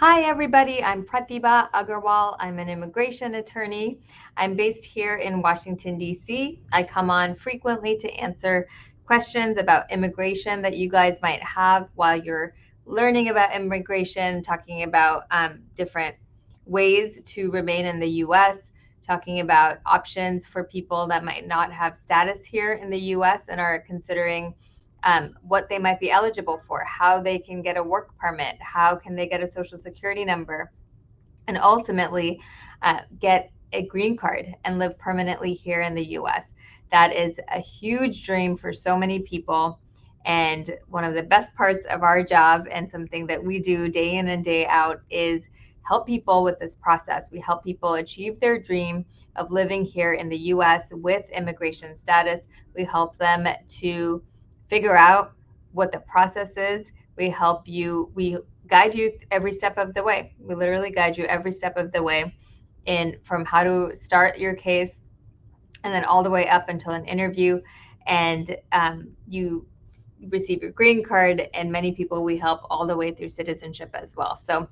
Hi, everybody. I'm Pratibha Agarwal. I'm an immigration attorney. I'm based here in Washington, D.C. I come on frequently to answer questions about immigration that you guys might have while you're learning about immigration, talking about different ways to remain in the U.S., talking about options for people that might not have status here in the U.S. and are considering what they might be eligible for, how they can get a work permit, how can they get a social security number, and ultimately get a green card and live permanently here in the US. That is a huge dream for so many people. And one of the best parts of our job and something that we do day in and day out is help people with this process. We help people achieve their dream of living here in the US with immigration status. We help them to figure out what the process is. We guide you every step of the way. We literally guide you every step of the way in from how to start your case and then all the way up until an interview and you receive your green card, and many people we help all the way through citizenship as well. So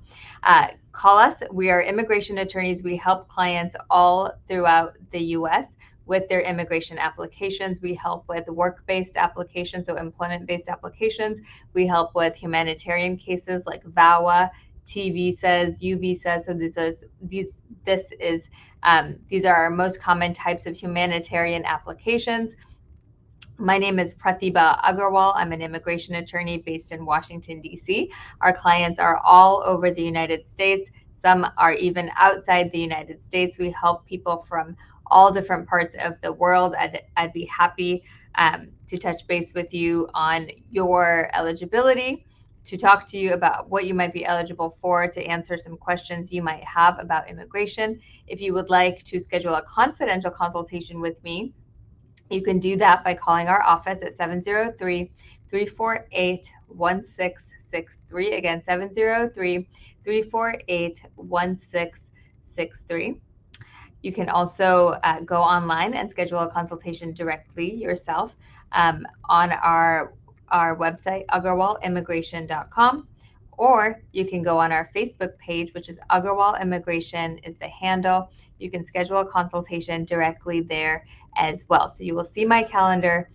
call us. We are immigration attorneys. We help clients all throughout the US with their immigration applications. We help with work-based applications, so employment-based applications. We help with humanitarian cases like VAWA, T visas, U visas. So these are our most common types of humanitarian applications. My name is Pratibha Agarwal. I'm an immigration attorney based in Washington, D.C. Our clients are all over the United States. Some are even outside the United States. We help people from all different parts of the world. I'd be happy to touch base with you on your eligibility, to talk to you about what you might be eligible for, to answer some questions you might have about immigration. If you would like to schedule a confidential consultation with me, you can do that by calling our office at 703-348-1663. Again, 703-348-1663. You can also go online and schedule a consultation directly yourself on our website, agarwalimmigration.com. Or you can go on our Facebook page, which is Agarwal Immigration is the handle. You can schedule a consultation directly there as well. So you will see my calendar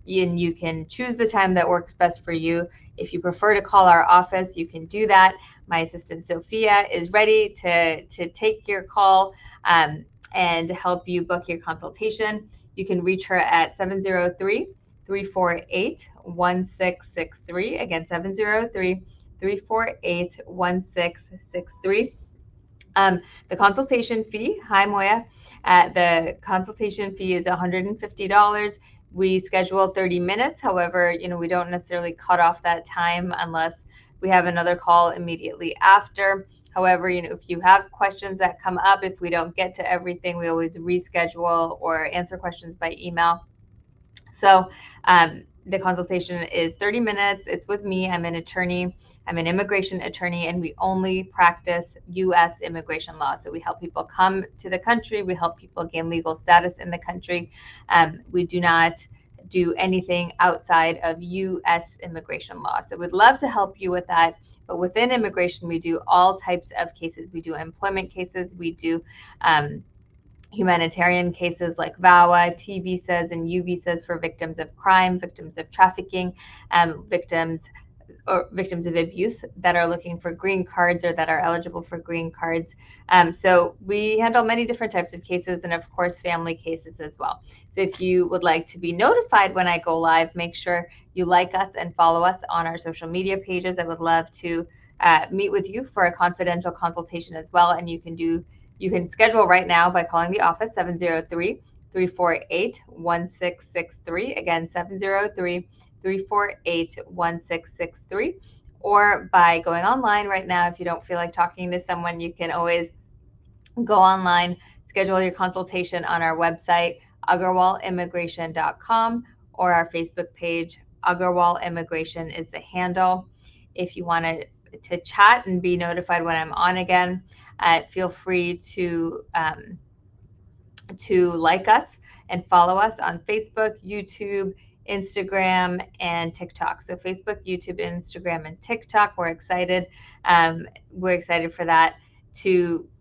and you can choose the time that works best for you. If you prefer to call our office, you can do that. My assistant Sophia is ready to take your call and help you book your consultation. You can reach her at 703-348-1663. Again, 703-348-1663. The consultation fee, hi Moya, the consultation fee is $150. We schedule 30 minutes. However, we don't necessarily cut off that time unless we have another call immediately after. However, if you have questions that come up, if we don't get to everything, we always reschedule or answer questions by email. So the consultation is 30 minutes. It's with me. I'm an attorney. I'm an immigration attorney, and we only practice U.S. immigration law. So we help people come to the country. We help people gain legal status in the country. We do not do anything outside of U.S. immigration law. So we'd love to help you with that. But within immigration, we do all types of cases. We do employment cases. We do humanitarian cases like VAWA, T visas, and U visas for victims of crime, victims of trafficking, victims of abuse that are looking for green cards or that are eligible for green cards. So we handle many different types of cases, and of course family cases as well. So if you would like to be notified when I go live, make sure you like us and follow us on our social media pages. I would love to meet with you for a confidential consultation as well, and you can schedule right now by calling the office, 703-348-1663. Again, 703-348-1663. Or by going online right now. If you don't feel like talking to someone, you can always go online, schedule your consultation on our website, agarwalimmigration.com, or our Facebook page, Agarwal Immigration is the handle. If you want to chat and be notified when I'm on again, feel free to like us and follow us on Facebook, YouTube, Instagram, and TikTok. So Facebook, YouTube, Instagram, and TikTok. We're excited. We're excited for that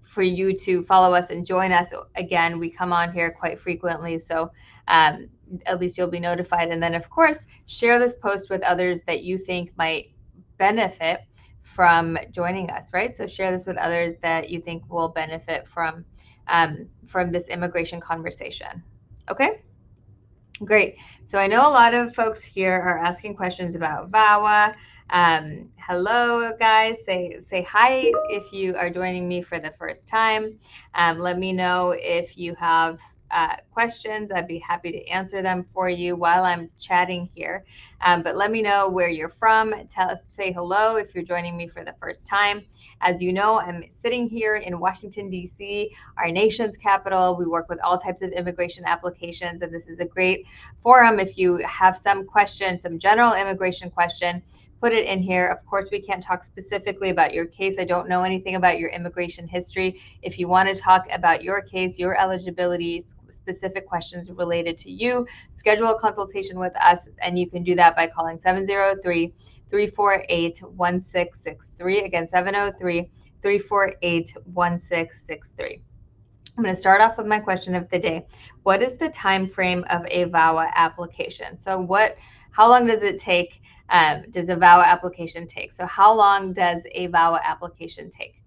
for you to follow us and join us. Again, we come on here quite frequently, so at least you'll be notified. And then, of course, share this post with others that you think might benefit from joining us, right? So share this with others that you think will benefit from this immigration conversation. Okay? Great. So I know a lot of folks here are asking questions about VAWA. Hello, guys. Say hi if you are joining me for the first time. Let me know if you have questions. I'd be happy to answer them for you while I'm chatting here. But let me know where you're from. Say hello if you're joining me for the first time. As you know, I'm sitting here in Washington, D.C., our nation's capital. We work with all types of immigration applications, and this is a great forum. If you have some question, some general immigration question, put it in here. Of course, we can't talk specifically about your case. I don't know anything about your immigration history. If you want to talk about your case, your eligibility, specific questions related to you, schedule a consultation with us, and you can do that by calling 703-348-1663. Again, 703-348-1663. I'm going to start off with my question of the day. What is the time frame of a VAWA application? So how long does it take? Does a VAWA application take? So how long does a VAWA application take?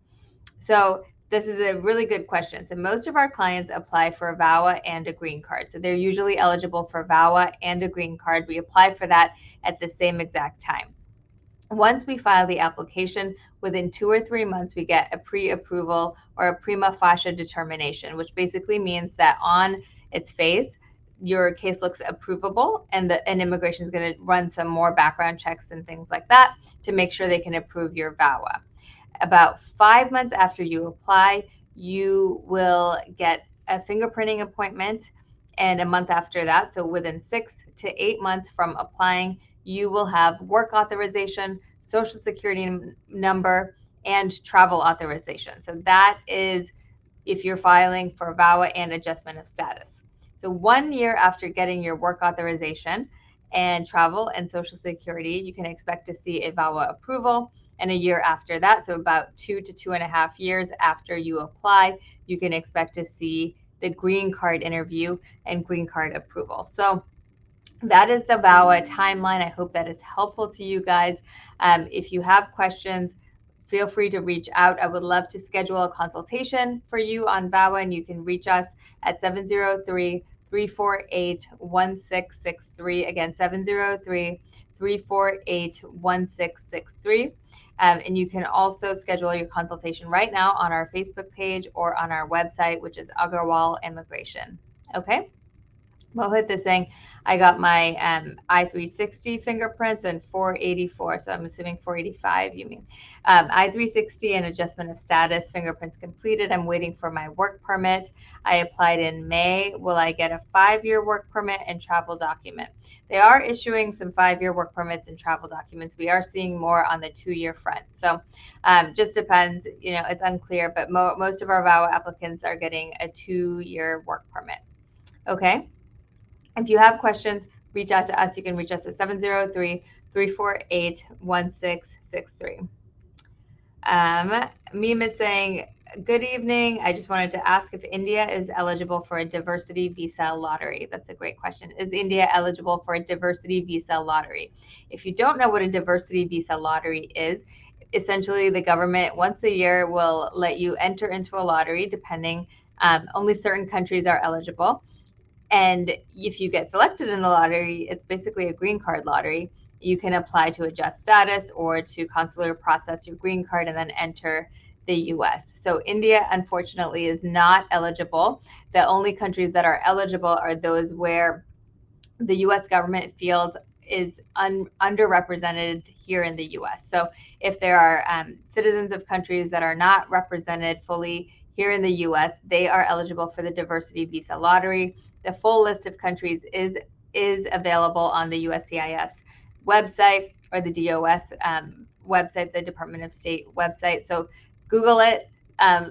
So this is a really good question. So most of our clients apply for a VAWA and a green card. So they're usually eligible for VAWA and a green card. We apply for that at the same exact time. Once we file the application, within 2 or 3 months, we get a pre-approval or a prima facie determination, which basically means that on its face, your case looks approvable, and immigration is going to run some more background checks and things like that to make sure they can approve your VAWA. About 5 months after you apply, you will get a fingerprinting appointment, and a month after that, so within 6 to 8 months from applying, you will have work authorization, social security number, and travel authorization. So that is if you're filing for VAWA and adjustment of status. So 1 year after getting your work authorization and travel and social security, you can expect to see a VAWA approval. And a year after that, so about 2 to 2.5 years after you apply, you can expect to see the green card interview and green card approval. So that is the VAWA timeline. I hope that is helpful to you guys. If you have questions, feel free to reach out. I would love to schedule a consultation for you on VAWA, and you can reach us at 703-348-1663. Again, 703-348-1663. And you can also schedule your consultation right now on our Facebook page or on our website, which is Agarwal Immigration. Okay? Mohit is saying, I got my I-360 fingerprints and 484, so I'm assuming 485 you mean. I-360 and adjustment of status, fingerprints completed. I'm waiting for my work permit. I applied in May. Will I get a 5-year work permit and travel document? They are issuing some 5-year work permits and travel documents. We are seeing more on the 2-year front. So just depends, it's unclear, but most of our VAWA applicants are getting a 2-year work permit. Okay. If you have questions, reach out to us. You can reach us at 703-348-1663. Meme is saying, good evening. I just wanted to ask if India is eligible for a diversity visa lottery. That's a great question. Is India eligible for a diversity visa lottery? If you don't know what a diversity visa lottery is, essentially the government once a year will let you enter into a lottery, depending, only certain countries are eligible. And if you get selected in the lottery, it's basically a green card lottery. You can apply to adjust status or to consular process your green card and then enter the US. So India, unfortunately, is not eligible. The only countries that are eligible are those where the US government feels is underrepresented here in the US. So if there are citizens of countries that are not represented fully here in the US, they are eligible for the diversity visa lottery. The full list of countries is available on the USCIS website or the DOS website, the Department of State website. So Google it,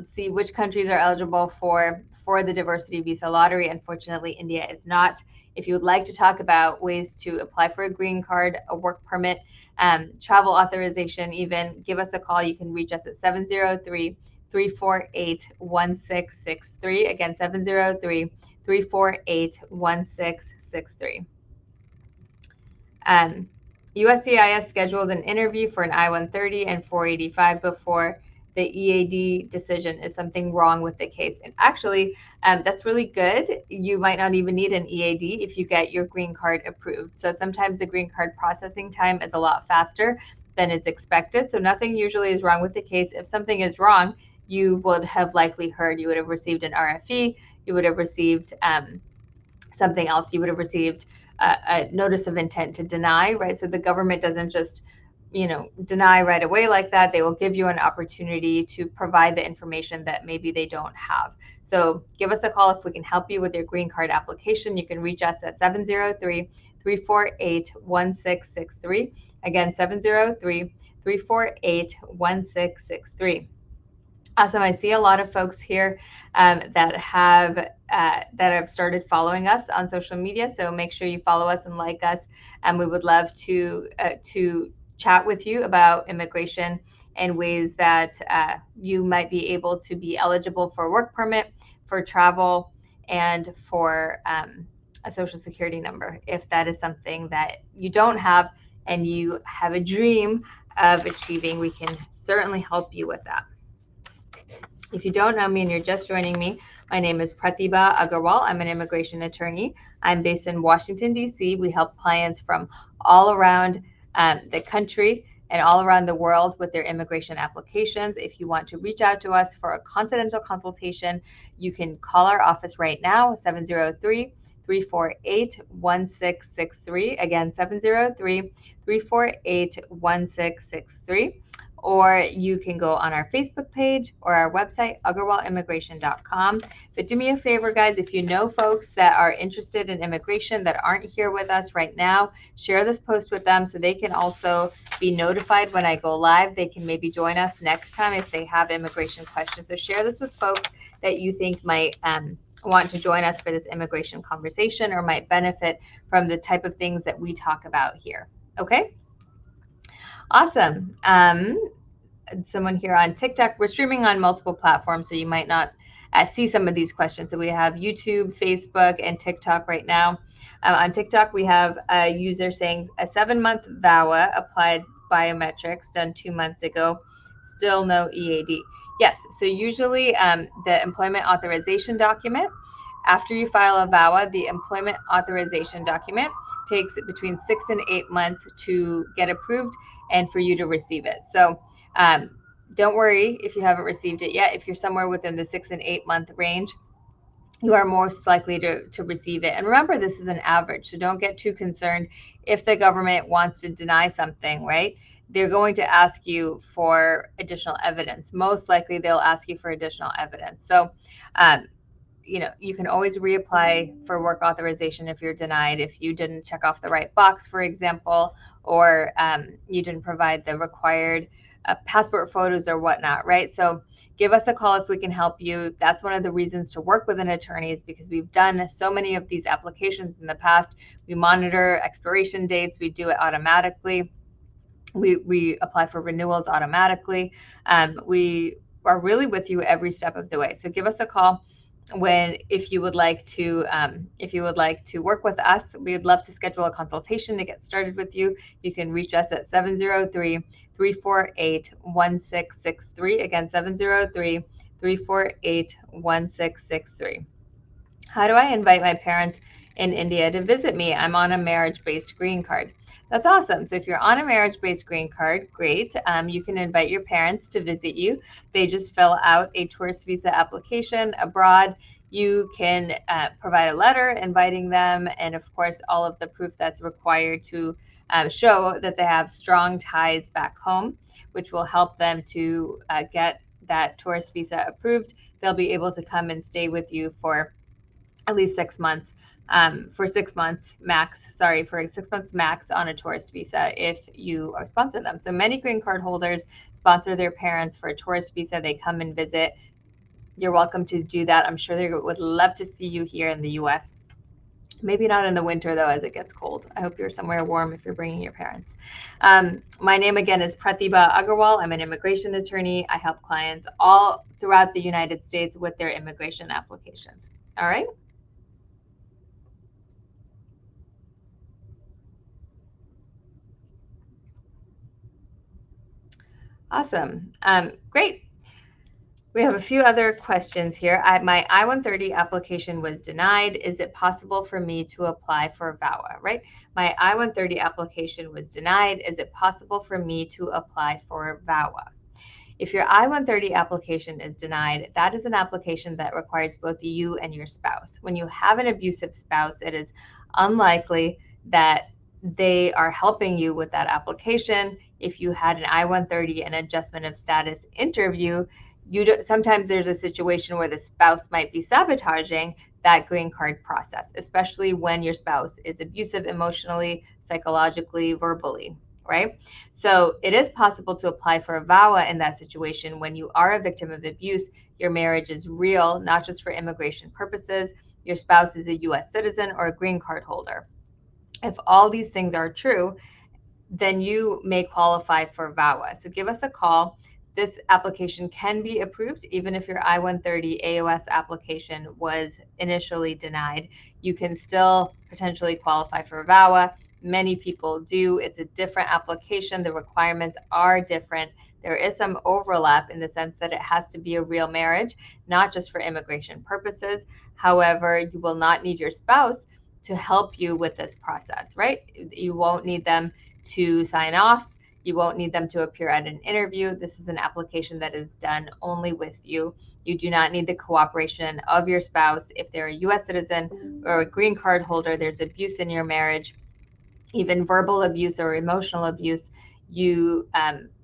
see which countries are eligible for for the diversity visa lottery. Unfortunately, India is not. If you would like to talk about ways to apply for a green card, a work permit, travel authorization, even, give us a call. You can reach us at 703-348-1663. Again, 703-348-1663. USCIS scheduled an interview for an I-130 and 485 before the EAD decision. Is something wrong with the case? And actually, that's really good. You might not even need an EAD if you get your green card approved. So sometimes the green card processing time is a lot faster than is expected. So nothing usually is wrong with the case. If something is wrong, you would have likely heard, you would have received an RFE, you would have received something else, you would have received a notice of intent to deny, right? So the government doesn't just, deny right away like that. They will give you an opportunity to provide the information that maybe they don't have. So give us a call if we can help you with your green card application. You can reach us at 703-348-1663. Again, 703-348-1663. Awesome. I see a lot of folks here that have started following us on social media. So make sure you follow us and like us. And we would love to chat with you about immigration and ways that you might be able to be eligible for a work permit, for travel, and for a social security number. If that is something that you don't have and you have a dream of achieving, we can certainly help you with that. If you don't know me and you're just joining me, my name is Pratibha Agarwal. I'm an immigration attorney. I'm based in Washington, D.C. We help clients from all around the country and all around the world with their immigration applications. If you want to reach out to us for a confidential consultation, you can call our office right now, 703-348-1663. Again, 703-348-1663. Or you can go on our Facebook page or our website, agarwalimmigration.com. But do me a favor, guys, if you know folks that are interested in immigration that aren't here with us right now, share this post with them so they can also be notified when I go live. They can maybe join us next time if they have immigration questions. So share this with folks that you think might want to join us for this immigration conversation or might benefit from the type of things that we talk about here. Okay? Awesome. Someone here on TikTok. We're streaming on multiple platforms, so you might not see some of these questions. So we have YouTube, Facebook, and TikTok right now. On TikTok, we have a user saying a 7-month VAWA applied biometrics done 2 months ago, still no EAD. Yes, so usually the employment authorization document, after you file a VAWA, the employment authorization document takes between 6 and 8 months to get approved and for you to receive it. So don't worry if you haven't received it yet. If you're somewhere within the 6 and 8 month range, you are most likely to receive it. And remember, this is an average, so don't get too concerned if the government wants to deny something, right? They're going to ask you for additional evidence. Most likely they'll ask you for additional evidence. So, you can always reapply for work authorization if you're denied, if you didn't check off the right box, for example, or you didn't provide the required passport photos or whatnot, right? So give us a call if we can help you. That's one of the reasons to work with an attorney, is because we've done so many of these applications in the past. We monitor expiration dates. We do it automatically. We apply for renewals automatically. We are really with you every step of the way. So give us a call if you would like to work with us. We'd love to schedule a consultation to get started with you. You can reach us at 703-348-1663. Again, 703-348-1663. How do I invite my parents in India to visit me? I'm on a marriage-based green card. That's awesome. So if you're on a marriage-based green card, great. You can invite your parents to visit you. They just fill out a tourist visa application abroad. You can provide a letter inviting them, and of course, all of the proof that's required to show that they have strong ties back home, which will help them to get that tourist visa approved. They'll be able to come and stay with you for at least 6 months, for 6 months max on a tourist visa if you sponsor them. So many green card holders sponsor their parents for a tourist visa. They come and visit. you're welcome to do that. I'm sure they would love to see you here in the US. Maybe not in the winter, though, as it gets cold. I hope you're somewhere warm if you're bringing your parents. My name, again, is Pratibha Agarwal. I'm an immigration attorney. I help clients all throughout the United States with their immigration applications. All right? Awesome. Great. We have a few other questions here. My I-130 application was denied. Is it possible for me to apply for VAWA, right? My I-130 application was denied. Is it possible for me to apply for VAWA? If your I-130 application is denied, that is an application that requires both you and your spouse. When you have an abusive spouse, it is unlikely that they are helping you with that application. If you had an I-130 and adjustment of status interview, sometimes there's a situation where the spouse might be sabotaging that green card process, especially when your spouse is abusive emotionally, psychologically, verbally, right? So it is possible to apply for a VAWA in that situation when you are a victim of abuse, your marriage is real, not just for immigration purposes, your spouse is a US citizen or a green card holder. If all these things are true, then you may qualify for VAWA. So give us a call. This application can be approved even if your I-130 AOS application was initially denied. You can still potentially qualify for VAWA. Many people do. It's a different application. The requirements are different. There is some overlap in the sense that it has to be a real marriage, not just for immigration purposes. However, you will not need your spouse to help you with this process, right? You won't need them to sign off. You won't need them to appear at an interview. This is an application that is done only with you. You do not need the cooperation of your spouse. If they're a US citizen or a green card holder, there's abuse in your marriage, even verbal abuse or emotional abuse, you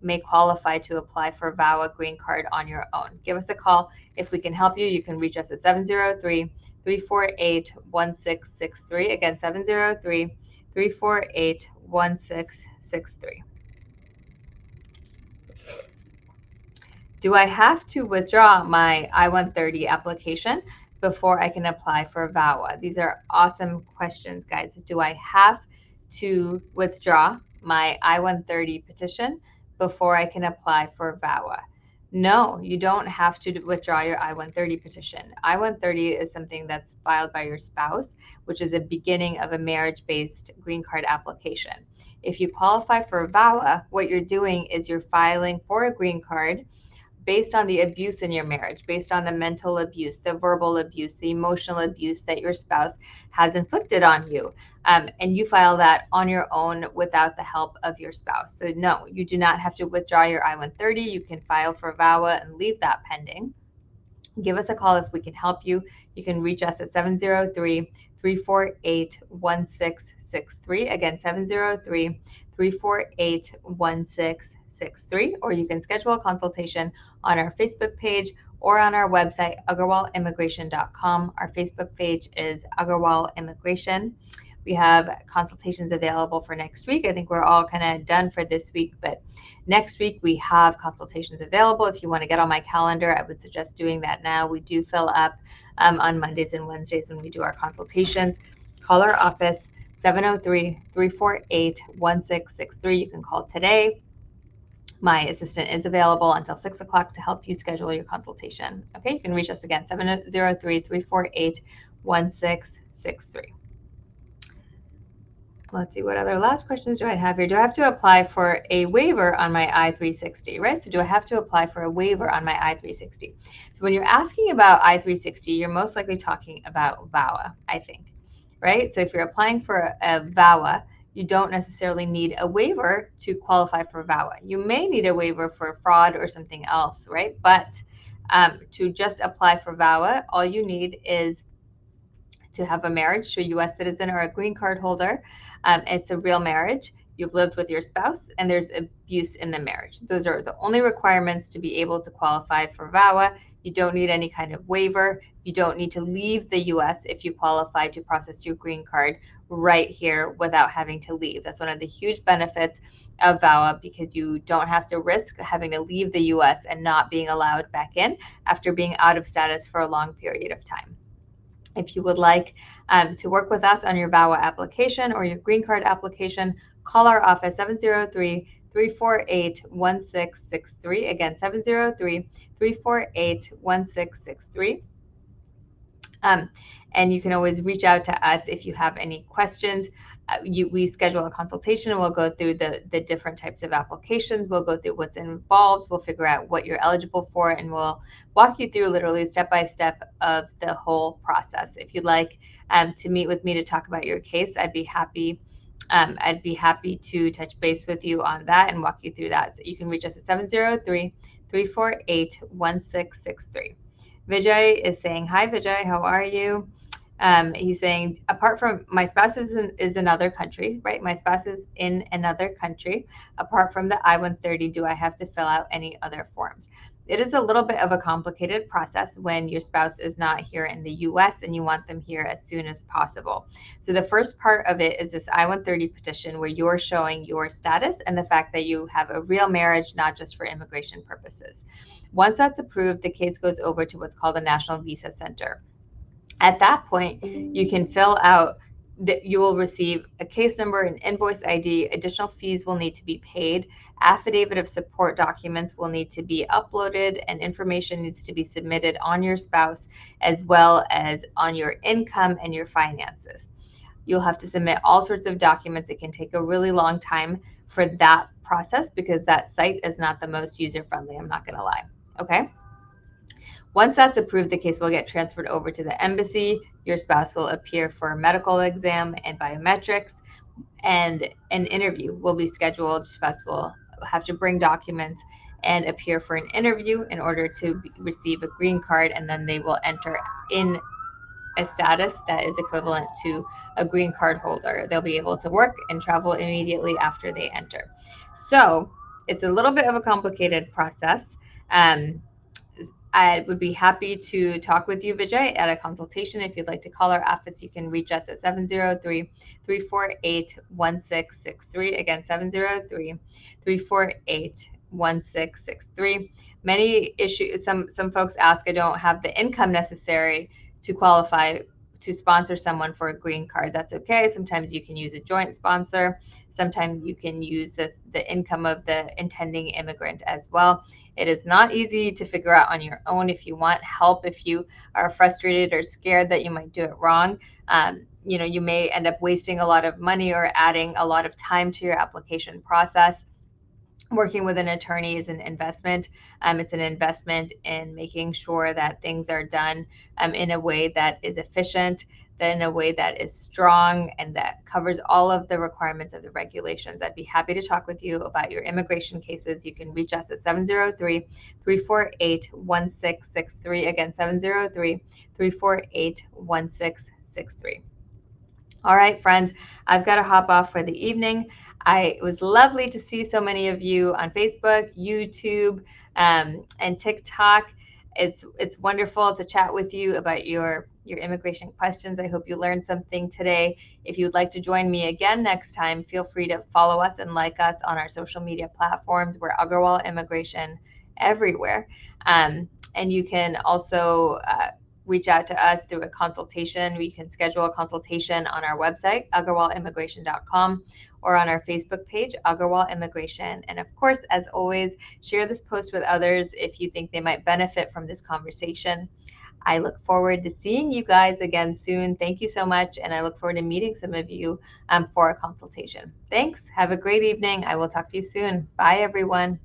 may qualify to apply for VAWA green card on your own. Give us a call. If we can help you, you can reach us at 703-348-1663. Again, 703-348-1663. Do I have to withdraw my I-130 application before I can apply for VAWA? These are awesome questions, guys. Do I have to withdraw my I-130 petition before I can apply for VAWA? No, you don't have to withdraw your I-130 petition. I-130 is something that's filed by your spouse, which is the beginning of a marriage-based green card application. If you qualify for VAWA, what you're doing is you're filing for a green card based on the abuse in your marriage, based on the mental abuse, the verbal abuse, the emotional abuse that your spouse has inflicted on you. And you file that on your own without the help of your spouse. So no, you do not have to withdraw your I-130. You can file for VAWA and leave that pending. Give us a call if we can help you. You can reach us at 703-348-1663. Again, 703-348-1663. Or you can schedule a consultation on our Facebook page or on our website, agarwalimmigration.com. Our Facebook page is Agarwal Immigration. We have consultations available for next week. I think we're all kind of done for this week, but next week we have consultations available. If you want to get on my calendar, I would suggest doing that now. We do fill up on Mondays and Wednesdays when we do our consultations. Call our office, 703-348-1663. You can call today. My assistant is available until 6 o'clock to help you schedule your consultation. Okay, you can reach us again, 703-348-1663. Let's see, what other last questions do I have here? Do I have to apply for a waiver on my I-360, right? So do I have to apply for a waiver on my I-360? So when you're asking about I-360, you're most likely talking about VAWA, I think, right? So if you're applying for a VAWA, you don't necessarily need a waiver to qualify for VAWA. You may need a waiver for fraud or something else, right? But to just apply for VAWA, all you need is to have a marriage to a U.S. citizen or a green card holder. It's a real marriage. you've lived with your spouse, and there's abuse in the marriage. Those are the only requirements to be able to qualify for VAWA. You don't need any kind of waiver. You don't need to leave the US if you qualify to process your green card right here without having to leave. That's one of the huge benefits of VAWA, because you don't have to risk having to leave the US and not being allowed back in after being out of status for a long period of time. If you would like to work with us on your VAWA application or your green card application, call our office 703-348-1663. Again, 703-348-1663. And you can always reach out to us if you have any questions. We schedule a consultation. We'll go through the different types of applications. We'll go through what's involved. We'll figure out what you're eligible for, and we'll walk you through literally step by step of the whole process. If you'd like to meet with me to talk about your case, I'd be happy to touch base with you on that and walk you through that. So you can reach us at 703-348-1663. Vijay is saying, hi, Vijay, how are you? He's saying, apart from my spouse is another country, right? My spouse is in another country. Apart from the I-130, do I have to fill out any other forms? It is a little bit of a complicated process when your spouse is not here in the US and you want them here as soon as possible. So the first part of it is this I-130 petition where you're showing your status and the fact that you have a real marriage, not just for immigration purposes. Once that's approved, the case goes over to what's called the National Visa Center. At that point, you can fill out that you will receive a case number, an invoice ID, additional fees will need to be paid, affidavit of support documents will need to be uploaded, and information needs to be submitted on your spouse as well as on your income and your finances. You'll have to submit all sorts of documents. It can take a really long time for that process because that site is not the most user-friendly, I'm not going to lie. Okay? Once that's approved, the case will get transferred over to the embassy. Your spouse will appear for a medical exam and biometrics, and an interview will be scheduled. Your spouse will have to bring documents and appear for an interview in order to receive a green card, and then they will enter in a status that is equivalent to a green card holder. They'll be able to work and travel immediately after they enter. So it's a little bit of a complicated process. I would be happy to talk with you, Vijay, at a consultation. If you'd like to call our office, you can reach us at 703-348-1663. Again, 703-348-1663. Many issues, some folks ask, I don't have the income necessary to qualify to sponsor someone for a green card. That's okay. Sometimes you can use a joint sponsor. Sometimes you can use the income of the intending immigrant as well. It is not easy to figure out on your own. If you want help, if you are frustrated or scared that you might do it wrong, you may end up wasting a lot of money or adding a lot of time to your application process. Working with an attorney is an investment. It's an investment in making sure that things are done in a way that is efficient, in a way that is strong, and that covers all of the requirements of the regulations. I'd be happy to talk with you about your immigration cases. You can reach us at 703-348-1663. Again, 703-348-1663. All right, friends, I've got to hop off for the evening. It was lovely to see so many of you on Facebook, YouTube, and TikTok. It's wonderful to chat with you about your immigration questions. I hope you learned something today. If you would like to join me again next time, feel free to follow us and like us on our social media platforms. We're Agarwal Immigration everywhere. And you can also reach out to us through a consultation. We can schedule a consultation on our website, agarwalimmigration.com, or on our Facebook page, Agarwal Immigration. And of course, as always, share this post with others if you think they might benefit from this conversation. I look forward to seeing you guys again soon. Thank you so much. And I look forward to meeting some of you for a consultation. Thanks. Have a great evening. I will talk to you soon. Bye, everyone.